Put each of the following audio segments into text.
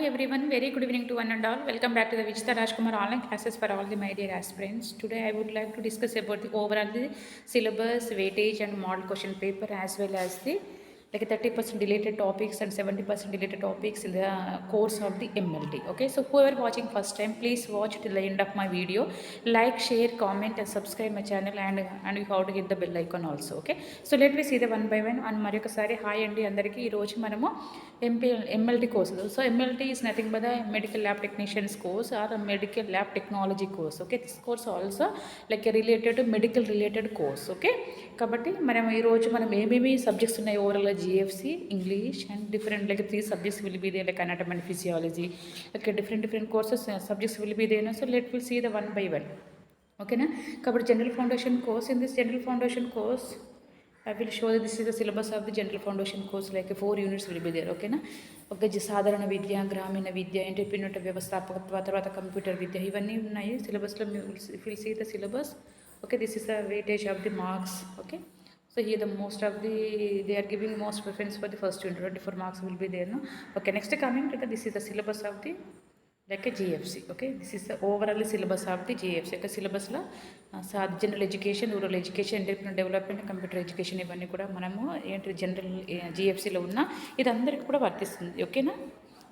everyone, very good evening to one and all. Welcome back to the Vichita Rajkumar online classes for all the my dear aspirants. Today I would like to discuss about the overall the syllabus, weightage and model question paper as well as the like 30% deleted topics and 70% deleted topics in the course of the MLT. Okay, so whoever watching first time, please watch till the end of my video. Like, share, comment and subscribe my channel and you have to hit the bell icon also. Okay, so let me see the one by one. And మరొకసారి hi అండి అందరికీ. ఈరోజు మనము MLT course. So MLT is nothing but the medical lab technicians course or a medical lab technology course. Okay, this course also like a related to medical related course. Okay, కాబట్టి మనం ఈరోజు మనం ఏమేమి subjects ఉన్నాయి ఓవరాల్గా GFC English and different like 3 subjects will be there like anatomy and physiology, like different courses subjects will be there. So let we'll see the one by one. ఓకేనా, కాబట్టి general foundation course. In this general foundation course I will show that this is the syllabus of the general foundation course, like 4 units will be there. Okay na, ఒక సాధారణ విద్య, గ్రామీణ విద్య, entrepreneur వ్యవస్థాపకత్వ, తర్వాత computer విద్య, ఇవన్నీ ఉన్నాయి సిలబస్లో. if you see the syllabus, okay, this is the weightage of the marks. Okay, so here the most of the they are giving most preference for the first unit, 24 marks will be there. No, okay, next coming to the this is the syllabus of the like a GFC. Okay, this is the overall syllabus of the GFC. Okay, syllabus la general education, rural education, entrepreneurial development, computer education, ఇవన్నీ కూడా మనము ఏంటి general జిఎఫ్సిలో ఉన్న ఇది అందరికీ కూడా వర్తిస్తుంది. ఓకేనా,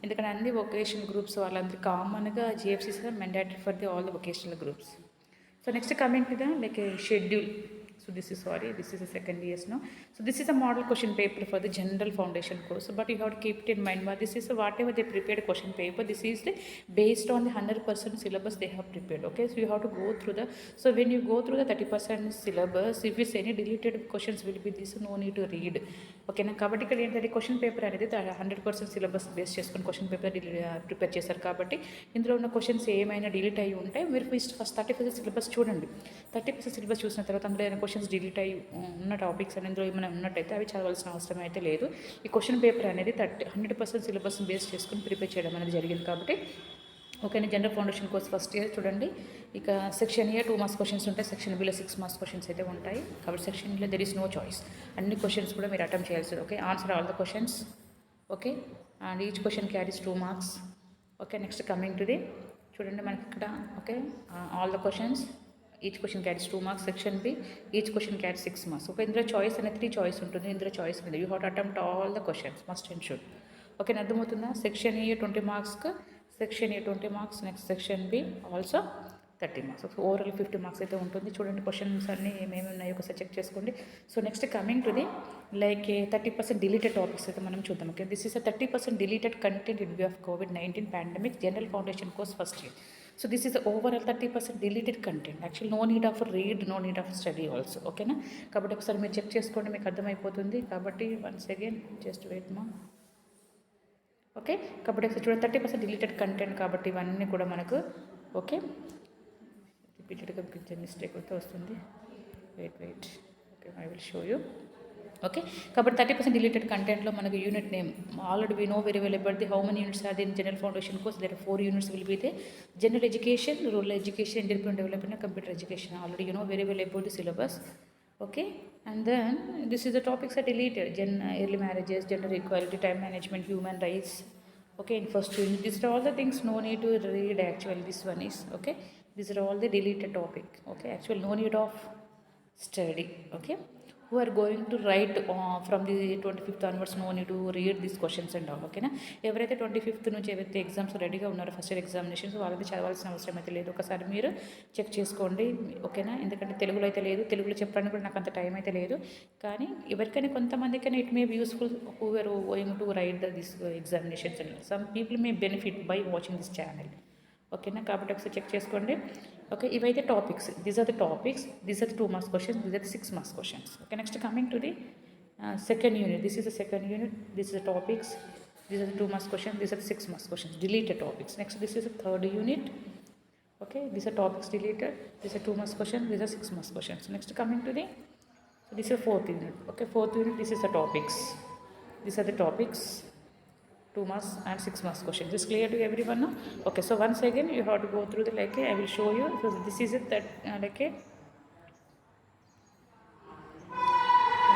ఎందుకంటే అన్ని వొకేషనల్ గ్రూప్స్ వాళ్ళందరూ కామన్గా GFC is mandatory for the all the vocational groups. So next coming to the like schedule. So this is the second years now. So this is a model question paper for the general foundation course, but you have to keep it in mind, but this is whatever they prepared question paper, this is the based on the 100% syllabus they have prepared. Okay, so you have to go through the, so when you go through the 30% syllabus, if it's any deleted questions will be this, no need to read. Okay na, కాబట్టి ఇక్కడ ఏంటంటే question paper అనేది 100% syllabus base చేసుకుని question paper prepare చేశారు. కాబట్టి ఇందులో ఉన్న questions ఏమైనా డిలీట్ అయ్యి ఉంటే మీరు ఫస్ట్ 30% సిలబస్ చూడండి. 30% సిలబస్ చూసిన తర్వాత అందులో ఏమైనా క్వశ్చన్స్ డిలీట్ అయ్యి ఉన్న టాపిక్స్ అని ఇందులో ఏమైనా ఉన్నట్టయితే అవి చదవాల్సిన అవసరం అయితే లేదు. ఈ క్వశ్చన్ పేపర్ అనేది 100% సిలబస్ బేస్ చేసుకుని ప్రిపేర్ చేయడం అనేది జరిగింది. కాబట్టి ఓకేనా, general foundation course first year చూడండి. ఇక సెక్షన్ ఏ 2 మార్క్స్ క్వశ్చన్స్ ఉంటాయి, సెక్షన్ బిలో 6 మార్క్స్ క్వశ్చన్స్ అయితే ఉంటాయి. కాబట్టి సెక్షన్లో దెర్ ఇస్ నో చాయిస్, అన్ని క్వశ్చన్స్ కూడా మీరు అటెంప్ట్ చేయాల్సింది. Okay, answer all the questions. Okay, and each question carries 2 marks. Okay, next coming to the చూడండి మనకి ఇక్కడ. Okay, all the questions, each question carries 2 marks. Section B each question carries 6 marks. Okay, ఇందులో choice అనేది 3 choice ఉంటుంది. ఇందులో choice ఉంది, you have to attempt all the questions must and should. Okay, అర్థమవుతుందా? Section A 20 మార్క్స్కి, section A 20 marks, next section be also 30 marks. Overall 50 marks అయితే ఉంటుంది. చూడండి క్వశ్చన్స్ అన్నీ ఏమేమి ఉన్నాయో ఒకసారి చెక్ చేసుకోండి. So next coming to the like 30% deleted topics అయితే మనం చూద్దాం. Okay, this is 30% deleted content in view of COVID-19 pandemic general foundation course first year. So this is the overall 30% deleted content. Actually no need of read, no need of study also. ఓకేనా, కాబట్టి ఒకసారి మీరు check చేసుకోండి, మీకు అర్థమైపోతుంది. కాబట్టి once again just wait మా. Okay, కాబట్టి ఒకసారి చూడండి 30% డిలీటెడ్ కంటెంట్. కాబట్టి ఇవన్నీ కూడా మనకు ఓకే రిపీటెడ్గా కొంచెం మిస్టేక్ అయితే వస్తుంది. Wait okay, I will show you. Okay, కాబట్టి 30% డిలీటెడ్ కంటెంట్లో మనకు unit name already we know very well about the how many units are there in general foundation course. There are 4 units will be there. General education, rural education, entrepreneur development, computer education. Already you know very well about the syllabus. Okay, and then this is the topics are deleted. Early marriages, gender equality, time management, human rights. Okay, in first unit these are all the things no need to read. Actually this one is okay, these are all the deleted topic. Okay, actually no need of study. Okay, who are going to write from the 25th onwards, no need to read these questions and all. ఓకేనా, ఎవరైతే 25th నుంచి ఏవైతే exams రెడీగా ఉన్నారో first year examinations వాళ్ళది చదవాల్సిన అవసరం అయితే లేదు. ఒకసారి మీరు చెక్ చేసుకోండి. ఓకేనా, ఎందుకంటే తెలుగులో అయితే లేదు, తెలుగులో చెప్పడానికి కూడా నాకు అంత టైం అయితే లేదు. కానీ ఎవరికైనా కొంతమందికైనా it may be useful who are going to write this examinations and some people may benefit by watching this channel. ఓకేనా, కాబట్టి ఒకసారి చెక్ చేసుకోండి. ఓకే, ఇవైతే topics, these are the topics, these are the 2 marks questions, these are the 6 marks questions. Okay, next coming to the second unit. This is the second unit, this is the topics, these are the 2 marks questions, these are the 6 marks questions, deleted topics. Next this is the third unit. Okay, these are topics deleted, these are 2 marks questions, these are 6 marks questions. Next coming to the, so this is fourth unit. Okay, fourth unit, this is the topics, these are the topics, 2 marks and 6 marks questions. Is clear to everyone now? Okay, so once again you have to go through the like I will show you. So this is it that like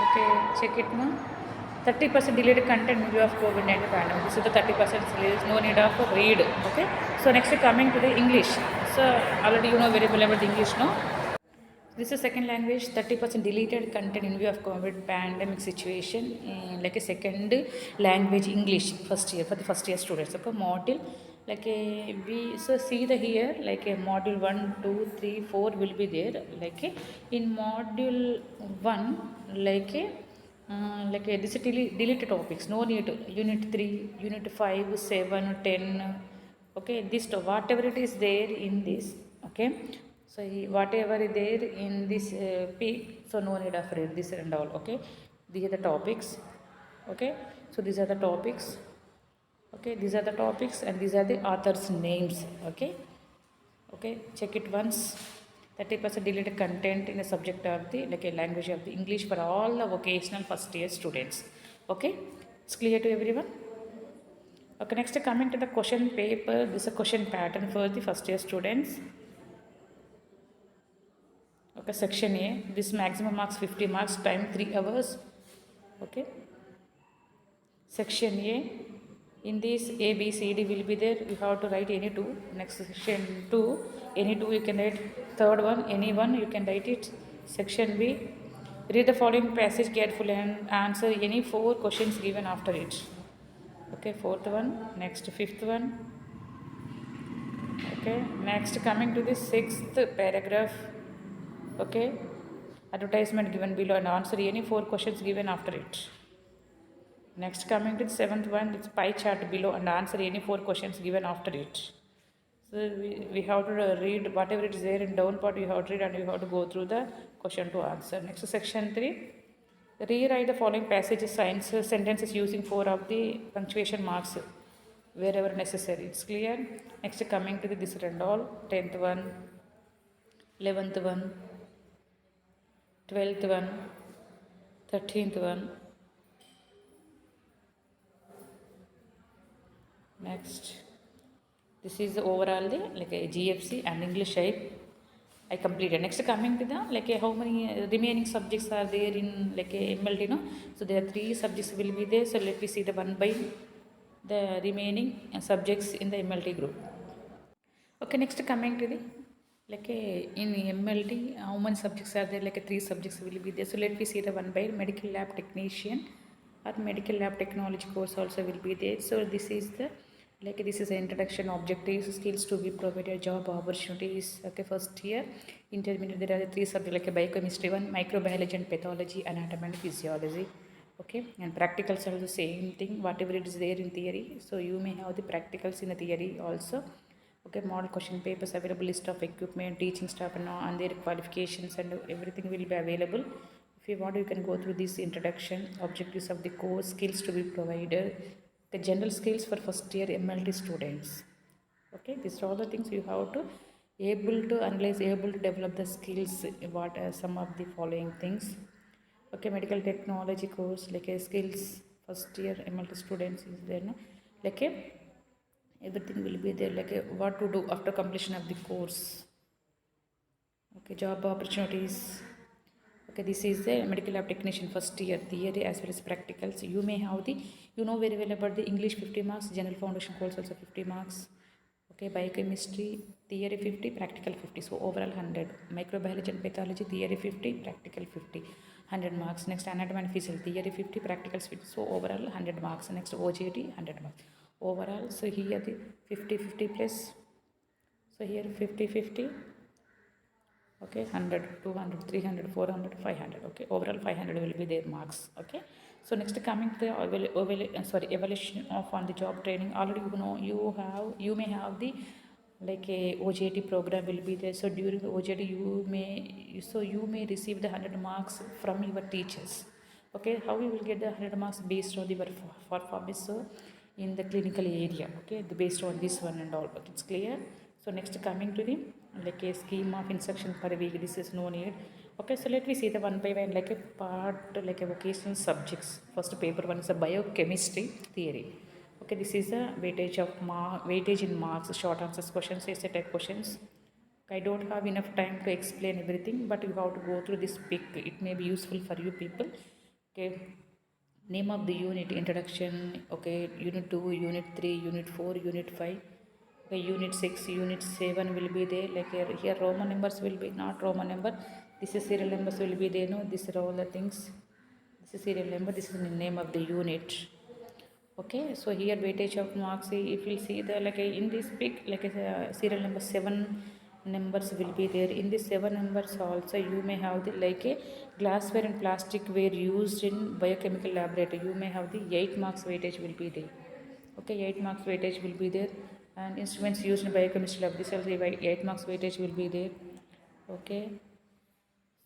okay, check it now. 30% deleted content in view of COVID-19 pandemic. This is the 30% release. No need of read. Okay. So next coming to the English. So already you know very well about the English, no? This is second language. 30% deleted content in view of COVID pandemic situation. Like a second language English first year for the first year students. Okay, module like a we so see the here like a module 1, 2, 3, 4 will be there. Like a, in module 1 like a this is deleted topics. No need unit 3, unit 5, 7, 10. Okay, this whatever it is there in this. Okay, so whatever is there in this peak, so no need of read this and all. Okay, these are the topics. Okay, so these are the topics. Okay, these are the topics and these are the authors names. Okay, okay, check it once. 30% deleted content in the subject of the like a language of the English for all the vocational first year students. Okay, it's clear to everyone. Okay, next coming to the question paper. This is a question pattern for the first year students. Okay, section A. This maximum marks 50 marks, time 3 hours. Okay. Section A. In this A, B, C, D will be there. You have to write any two. Next section 2. Any two you can write. Third one, any one you can write it. Section B. Read the following passage carefully and answer any 4 questions given after it. Okay, fourth one. Next, fifth one. Okay, next coming to the 6th paragraph. Okay, advertisement given below and answer any 4 questions given after it. Next coming to the 7th one, it's pie chart below and answer any 4 questions given after it. So we have to read whatever it is there in down part, you have to read and you have to go through the question to answer. Next section 3, rewrite the following passages, sentences using 4 of the punctuation marks wherever necessary. It's clear. Next coming to the this and all, 10th one, 11th one, 12th one, 13th one. Next, this is the overall the like a GFC and English I completed. Next coming to the like a how many remaining subjects are there in like a MLT, no? So there are 3 subjects will be there. So let me see the one by the remaining subjects in the MLT group. Okay, next coming to the like a in MLT how many subjects are there? Like a 3 subjects will be there. So let me see the one by medical lab technician or medical lab technology course also will be there. So this is the like this is the introduction, objectives, skills to be provided, job opportunities. Okay, first year intermediate there are the 3 subjects like a biochemistry one, microbiology and pathology, anatomy and physiology. Okay, and practicals are the same thing whatever it is there in theory, so you may have the practicals in the theory also. Okay, model question papers available, list of equipment, teaching staff and their qualifications and everything will be available. If you want you can go through this introduction, objectives of the course, skills to be provided, the general skills for first year MLT students. Okay, these are all the things you have to able to analyze, able to develop the skills. What are some of the following things? Okay, medical technology course like a skills first year MLT students is there, no? Like a everything will be there like a, what to do after completion of the course. Okay, job opportunities. Okay, this is the medical lab technician first year theory as well as practicals. You may have the you know very well about the English 50 marks, general foundation course also 50 marks. Okay, biochemistry theory 50, practical 50, so overall 100. Microbiology and pathology theory 50, practical 50, 100 marks. Next anatomy and physiology theory 50, practicals 50, so overall 100 marks. Next OJT 100 marks overall. So here the 50 50 plus, so here 50 50. Okay, 100, 200, 300, 400, 500. Okay, overall 500 will be their marks. Okay, so next coming to the evaluation of on the job training. Already you know you may have the like a OJT program will be there. So during the OJT you may receive the 100 marks from your teachers. Okay, how you will get the 100 marks based on the performance so in the clinical area. Okay, based on this one and all. Okay, it's clear. So next coming to the like a scheme of instruction per week, this is no need. Okay, so let me see the one by one like a part like a vocational subjects. First paper one is a biochemistry theory. Okay, this is a weightage of weightage in marks, short answers questions, essay type questions. I don't have enough time to explain everything, but you have to go through this pic. It may be useful for you people. Okay, Name of the unit, introduction, okay, unit 2, unit 3, unit 4, unit 5, okay, unit 6, unit 7 will be there. Like here Roman numbers will be not Roman number, this is serial numbers will be there. No, these are all the things. This is serial number, this is the name of the unit. Okay, so here weightage of marks, if you see the like in this big like serial number 7 numbers will be there. In this 7 numbers also you may have the like a glassware and plastic were used in biochemical laboratory, you may have the 8 marks weightage will be there. Okay, 8 marks weightage will be there. And instruments used in biochemistry lab, this also 8 marks weightage will be there. Okay,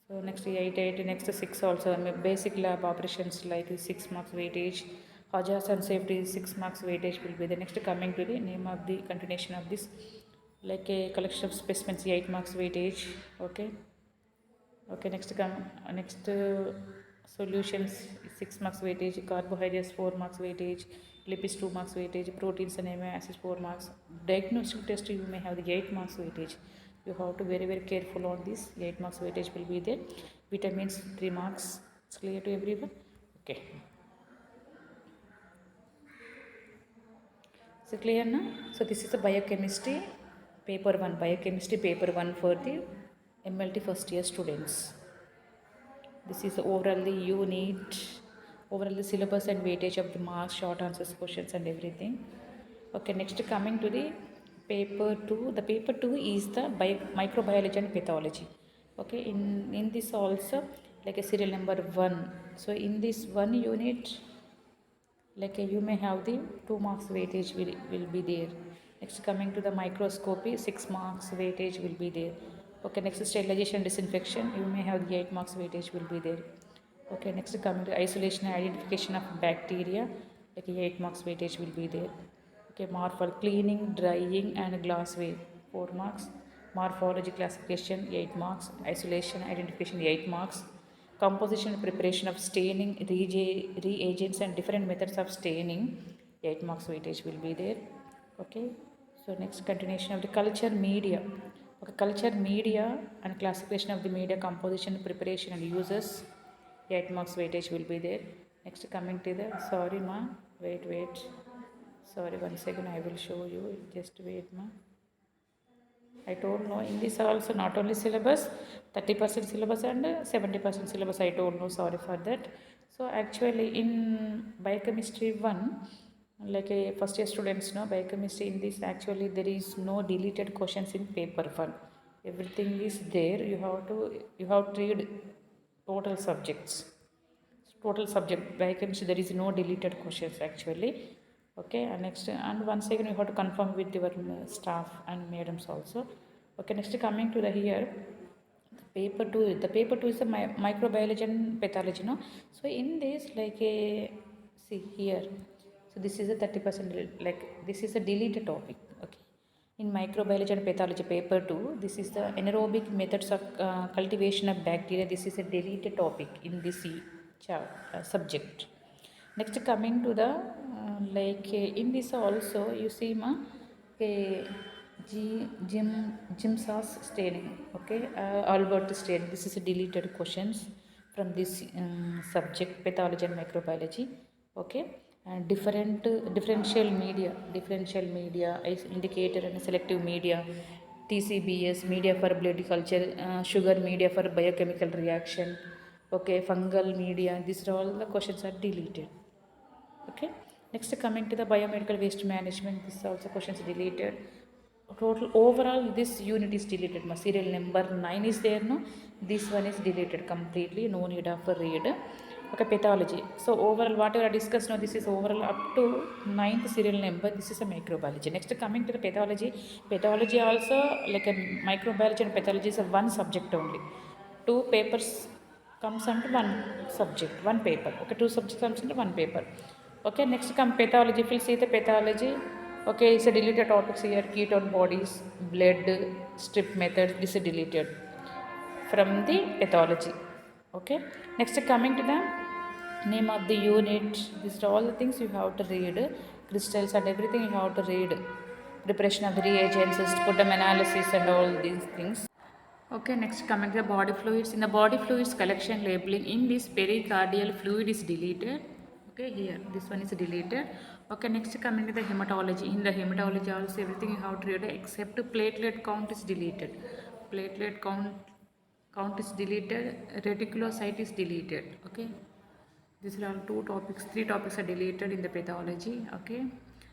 so next 8, next 6 also. Basic lab operations like 6 marks weightage. Hazards and safety 6 marks weightage will be the next. Coming to the name of the continuation of this, like a collection of specimens 8 marks weightage. Okay. Okay, next come next solutions 6 marks weightage. Carbohydrates 4 marks weightage. Lipids 2 marks weightage. Proteins and amino acids 4 marks. Diagnostic test you may have the 8 marks weightage. You have to very careful on this. 8 marks weightage will be there. Vitamins 3 marks. It's clear to everyone. Okay, so clear now. So this is the biochemistry paper 1, biochemistry paper 1 for the MLT first year students. This is overall the unit, overall the syllabus and weightage of the marks, short answers, questions and everything. Okay, next coming to the paper 2. The paper 2 is the microbiology and pathology. Okay, in this also like a serial number 1. So in this one unit, like you may have the 2 marks weightage will be there. Next coming to the microscopy, 6 marks weightage will be there. Okay, next sterilization disinfection, you may have the 8 marks weightage will be there. Okay, next coming to isolation and identification of bacteria, like 8 marks weightage will be there. Okay, morphology, cleaning, drying and glassware 4 marks. Morphology classification 8 marks. Isolation identification 8 marks. Composition and preparation of staining reagents and different methods of staining 8 marks weightage will be there. Okay, so next continuation of the culture media. Okay, culture media and classification of the media, composition, preparation and uses 8 marks weightage will be there. Next coming to the sorry ma, wait, sorry, 1 second, I will show you, just wait ma. I told no, in this also not only syllabus, 30% syllabus and 70% syllabus, I told no, sorry for that. So actually in biochemistry 1, like a first year students know biochemistry, in this actually there is no deleted questions in paper 1. Everything is there. You have to read total subjects. Total subject biochemistry, there is no deleted questions actually. Okay, and next and once again you have to confirm with your staff and madams also. Okay, next coming to the here the paper 2 is the microbiology and pathology, no. So in this like a see here, so this is a 30%, like this is a deleted topic. Okay, in microbiology and pathology paper 2, this is the anaerobic methods of cultivation of bacteria. This is a deleted topic in this subject. Next coming to the in this also you see ma, Jim sauce staining. Okay, Albert staining, this is a deleted questions from this subject pathology and microbiology. Okay, and differential media is indicator and selective media, TCBS media for blood culture, sugar media for biochemical reaction. Okay, fungal media, these are all the questions are deleted. Okay, next coming to the biomedical waste management, this also questions deleted. Total overall this unit is deleted. Serial number 9 is there, no, this one is deleted completely, no need of a read. Okay, pathology, so overall whatever I discussed now, this is overall up to 9th serial number. This is a microbiology. Next coming to the pathology also like a microbiology and pathology is a one subject only. 2 papers comes under one subject, one paper. Okay, 2 subjects comes into one paper. Okay, next come pathology. If you see the pathology, okay, it's a deleted topics here. Ketone bodies, blood strip method, this is deleted from the pathology. Okay, next coming to the name of the unit, these are all the things you have to read. Crystals and everything you have to read. Preparation of the reagents, sputum analysis and all these things. Okay, next coming to the body fluids. In the body fluids collection labeling, in this pericardial fluid is deleted. Okay, here this one is deleted. Okay, next coming to the hematology. In the hematology also everything you have to read except platelet count is deleted. Platelet count is deleted. Reticulocyte is deleted. Okay, these are all two topics. Three topics are deleted in the pathology. Okay,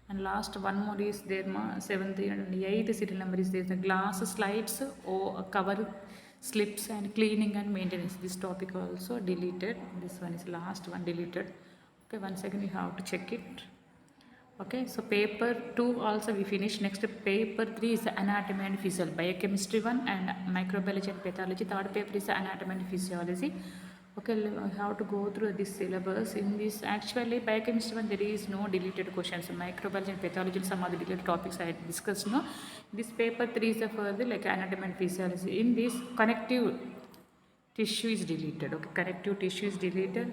and last one more is there. Seventh and eighth serial number is there. The glass slides or cover slips and cleaning and maintenance. This topic also deleted. This one is last one deleted. Okay, once again you have to check it. Okay, so paper 2 also we finished. Next paper 3 is anatomy and physiology, biochemistry 1 and microbiology and pathology. Third paper is anatomy and physiology. Okay, I have to go through this syllabus. In this actually biochemistry 1 there is no deleted questions. Microbiology and pathology some other deleted topics I discussed. No, this paper 3 is the further like anatomy and physiology. In this connective tissue is deleted. Okay, connective tissue is deleted.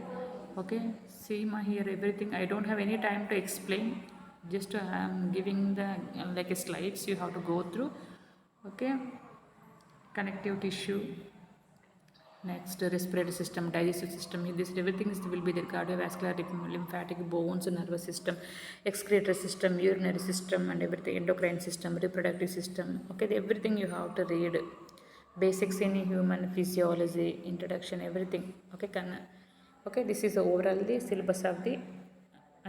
Okay, see my here everything. I don't have any time to explain. Just I am giving the like slides you have to go through. Okay, connective tissue. Next, respiratory system, digestive system. This everything is, will be the cardiovascular, lymphatic, bones, nervous system, excretory system, urinary system, and everything. Endocrine system, reproductive system. Okay, everything you have to read. Basics in human physiology, introduction, everything. Okay, okay. This is overall the syllabus of the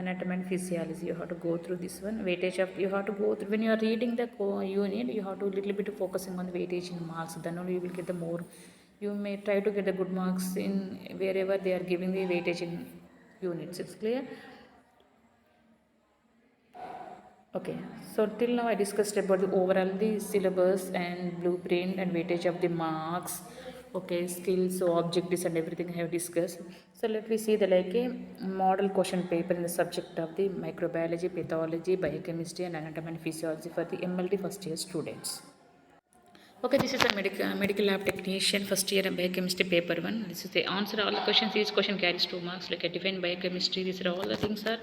anatomy and physiology. You have to go through this one. Weightage of you have to go through when you are reading the unit. You have to little bit focusing on the weightage in marks. Then only you will get the more. You may try to get the good marks in wherever they are giving the weightage in units. It's clear. Okay, so till now I discussed about the overall the syllabus and blueprint and weightage of the marks. Okay, skills, so objectives and everything I have discussed. So let me see the like a model question paper in the subject of the microbiology, pathology, biochemistry and anatomy and physiology for the MLT first year students. Okay, this is a medical lab technician first year biochemistry paper 1. This is the answer all the questions. Each question carries 2 marks. Like a defined biochemistry. These are all the things are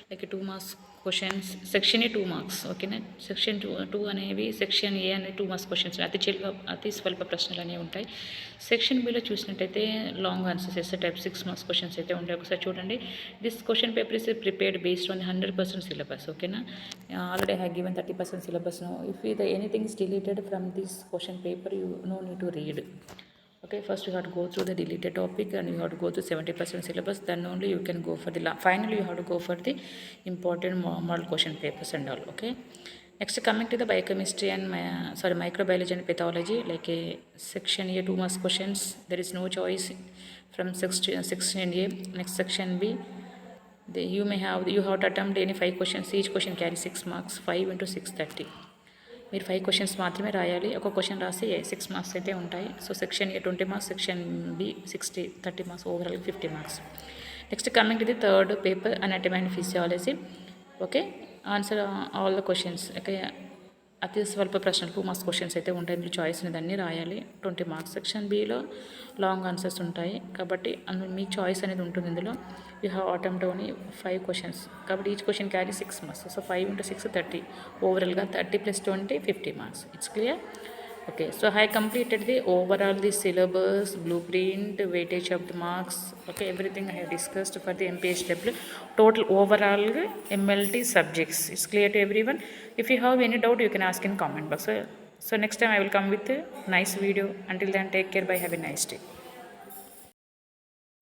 like a 2 marks questions. Section A 2 marks. Okay, na? Section 2 అనేవి section ఏ అనే 2 marks questions అతి స్వల్ప ప్రశ్నలు అనేవి ఉంటాయి. Section బిలో చూసినట్టయితే long answers SA type 6 marks questions అయితే ఉంటాయి. ఒకసారి చూడండి. This question paper is prepared based on 100% syllabus. ఓకేనా, already I have given 30% syllabus. If the anything is deleted from this question paper, you no need to read. Okay, first you have to go through the deleted topic and you have to go through 70% syllabus, then only you can go for the finally you have to go for the important model question papers and all. Okay, next coming to the biochemistry and microbiology and pathology, like a section A 2 marks questions. There is no choice from section A. Next section B, you have to attempt any 5 questions. Each question carries 6 marks. 5 into 6 30. మీరు 5 questions మాత్రమే రాయాలి. ఒక question రాసి 6 marks అయితే ఉంటాయి. So section A 20 marks, section B 30 marks, overall 50 marks. Next coming to the third paper anatomy and physiology. Okay, answer all the questions. Okay, అతి స్వల్ప ప్రశ్నలు 2 మార్క్స్ క్వశ్చన్స్ అయితే ఉంటాయి. మీరు చాయిస్ అనేది రాయాలి. 20 మార్క్స్. సెక్షన్ బిలో లాంగ్ ఆన్సర్స్ ఉంటాయి కాబట్టి మీ చాయిస్ అనేది ఉంటుంది. ఇందులో you have attempt only 5 questions కాబట్టి each question carry 6 marks. So 5 into 6 30. ఓవరాల్గా 30 + 20 50 marks. It's clear. Okay, so I completed the overall the syllabus, blueprint, weightage of the marks. Okay, everything I have discussed for the MPHW. Total overall MLT subjects. It's clear to everyone. If you have any doubt, you can ask in comment box. So next time I will come with a nice video. Until then, take care. Bye. Have a nice day.